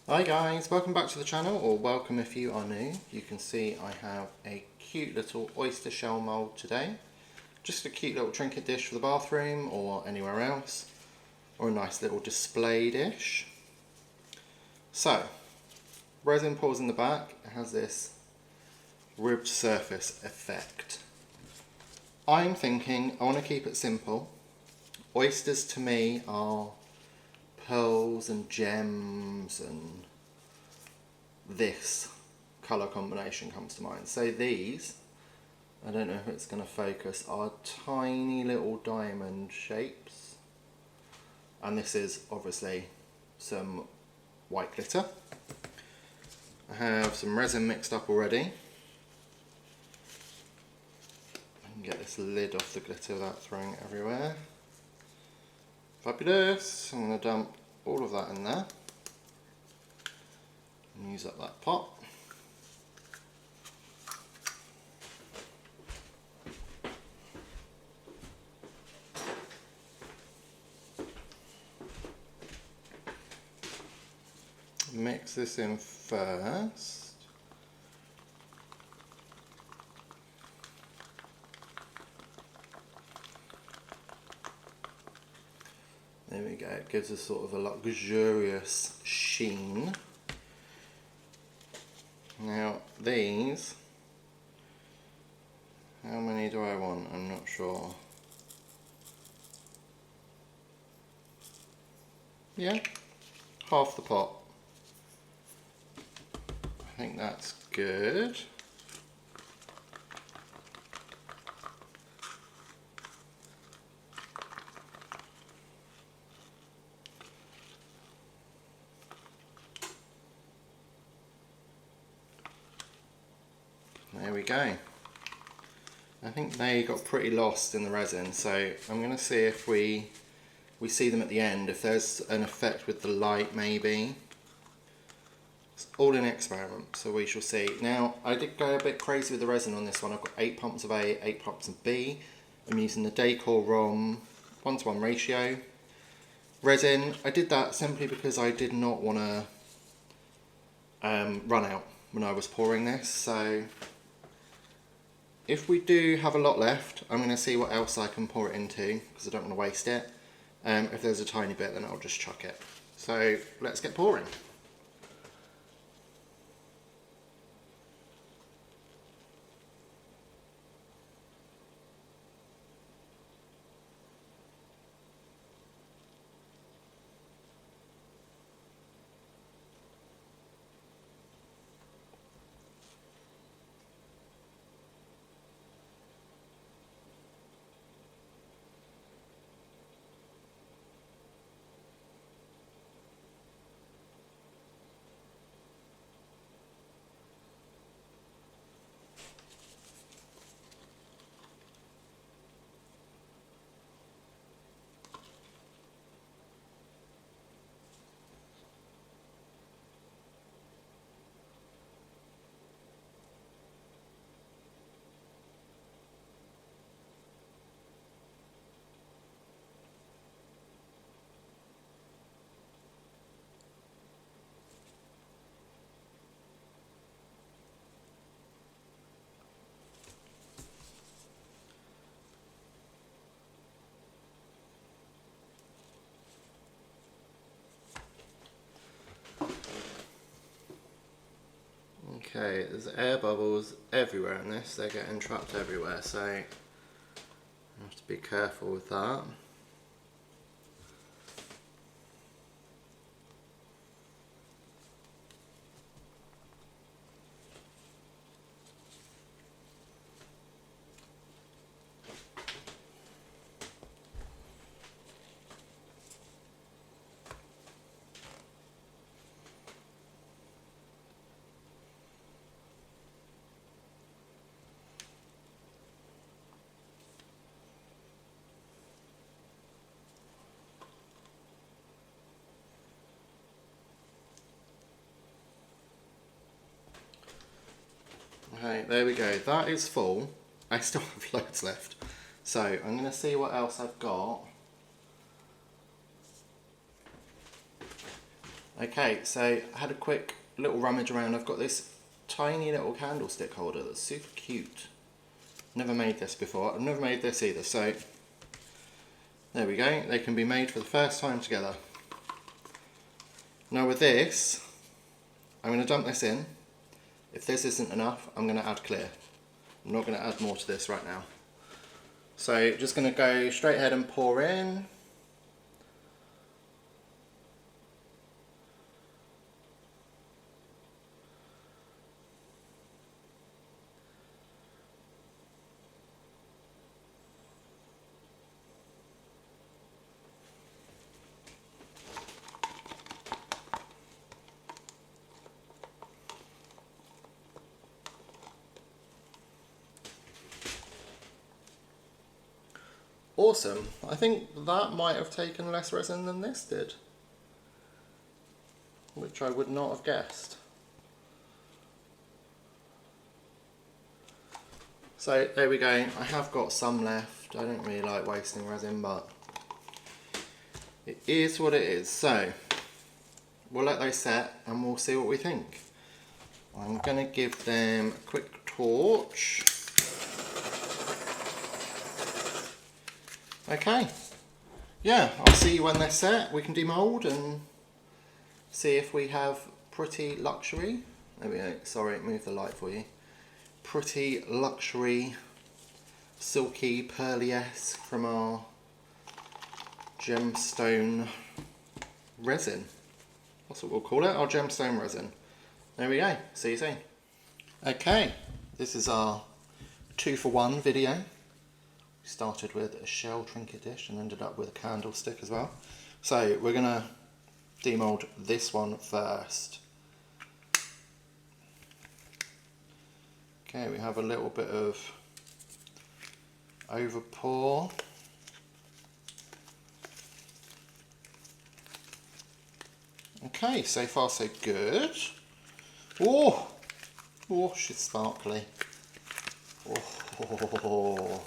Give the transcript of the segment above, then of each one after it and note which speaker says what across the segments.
Speaker 1: Hi guys, welcome back to the channel, or welcome if you are new. You can see I have a cute little oyster shell mould today. Just a cute little trinket dish for the bathroom or anywhere else, or a nice little display dish. So, resin pours in the back. It has this ribbed surface effect. I'm thinking I want to keep it simple. Oysters to me are pearls and gems, and this colour combination comes to mind. So these, I don't know if it's going to focus, are tiny little diamond shapes. And this is obviously some white glitter. I have some resin mixed up already. I can get this lid off the glitter without throwing it everywhere. Fabulous. I'm going to dump all of that in there and use up that pot. Mix this in first. There we go, it gives us sort of a luxurious sheen. Now these, how many do I want? I'm not sure. Yeah, half the pot. I think that's good. There we go. I think they got pretty lost in the resin, so I'm going to see if we see them at the end, if there's an effect with the light maybe. It's all an experiment, so we shall see. Now, I did go a bit crazy with the resin on this one. I've got 8 pumps of A, 8 pumps of B. I'm using the Decor ROM 1:1 ratio. Resin, I did that simply because I did not want to run out when I was pouring this, so if we do have a lot left, I'm going to see what else I can pour it into, because I don't want to waste it. If there's a tiny bit, then I'll just chuck it. So let's get pouring. Okay, there's air bubbles everywhere in this, they're getting trapped everywhere, so I have to be careful with that. Okay, there we go. That is full. I still have loads left. So I'm going to see what else I've got. Okay, so I had a quick little rummage around. I've got this tiny little candlestick holder that's super cute. Never made this before. I've never made this either, so there we go. They can be made for the first time together. Now with this, I'm going to dump this in. If this isn't enough, I'm going to add clear. I'm not going to add more to this right now. So just going to go straight ahead and pour in. Awesome. I think that might have taken less resin than this did, which I would not have guessed. So there we go. I have got some left. I don't really like wasting resin, but it is what it is. So we'll let those set and we'll see what we think. I'm going to give them a quick torch. Okay, yeah, I'll see you when they're set. We can demould and see if we have pretty luxury. There we go, sorry, move the light for you. Pretty luxury, silky, pearly-esque from our gemstone resin. That's what we'll call it, our gemstone resin. There we go, see you soon. Okay, this is our 2-for-1 video. We started with a shell trinket dish and ended up with a candlestick as well. So we're going to demould this one first. Okay, we have a little bit of over pour. Okay, so far so good. Oh, oh, she's sparkly. Oh.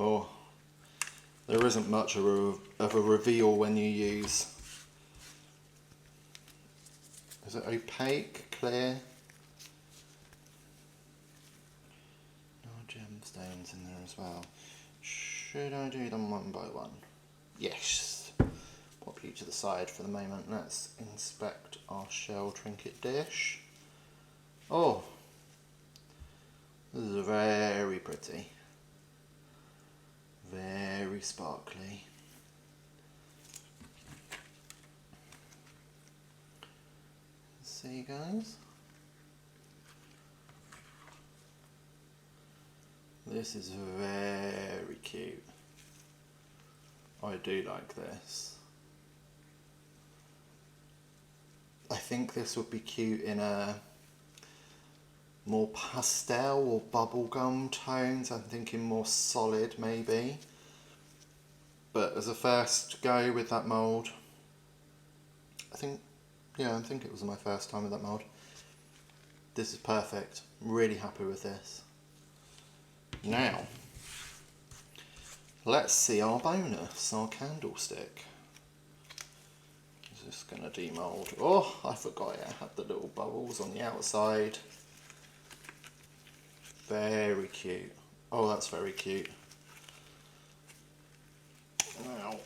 Speaker 1: Oh, there isn't much of a reveal when you use, is it opaque, clear? No gemstones in there as well. Should I do them one by one? Yes. Pop you to the side for the moment. Let's inspect our shell trinket dish. Oh, this is very pretty. Very sparkly. See guys? This is very cute. I do like this. I think this would be cute in a more pastel or bubblegum tones. I'm thinking more solid maybe. But as a first go with that mould, I think it was my first time with that mould. This is perfect. Really happy with this. Now, let's see our bonus, our candlestick. Is this going to demould? Oh, I forgot it had the little bubbles on the outside. Very cute. Oh, that's very cute. Now,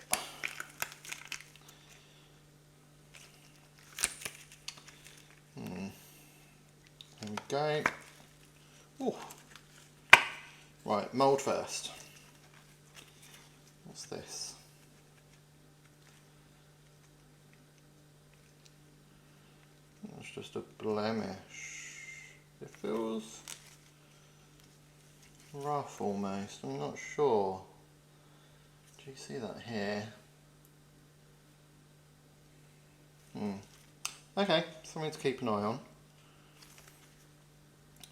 Speaker 1: there we go. Ooh. Right, mould first. What's this? It's just a blemish. It feels rough almost, I'm not sure. Do you see that here? Okay, something to keep an eye on.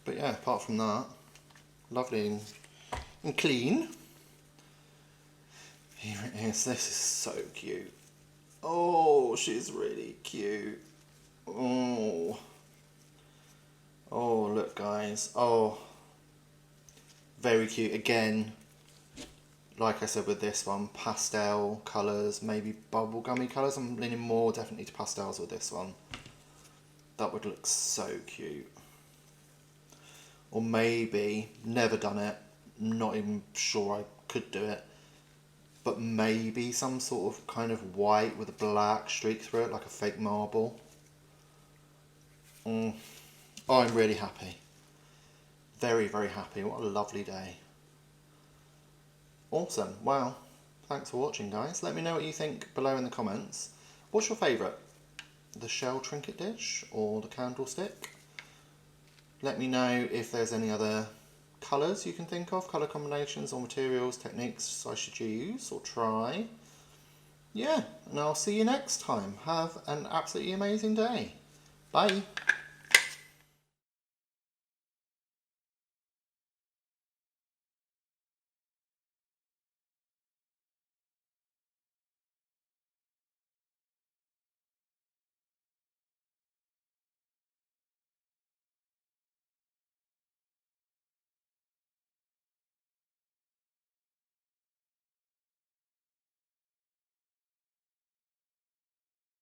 Speaker 1: But yeah, apart from that, lovely and clean. Here it is. This is so cute. Oh, she's really cute. Oh. Oh, look guys. Oh. Very cute. Again, like I said with this one, pastel colours, maybe bubblegummy colours. I'm leaning more definitely to pastels with this one. That would look so cute. Or maybe, never done it, not even sure I could do it, but maybe some sort of kind of white with a black streak through it, like a fake marble. Oh, I'm really happy. Very, very happy. What a lovely day. Awesome. Well, thanks for watching, guys. Let me know what you think below in the comments. What's your favourite? The shell trinket dish or the candlestick? Let me know if there's any other colours you can think of, colour combinations or materials, techniques I should use or try. Yeah, and I'll see you next time. Have an absolutely amazing day. Bye.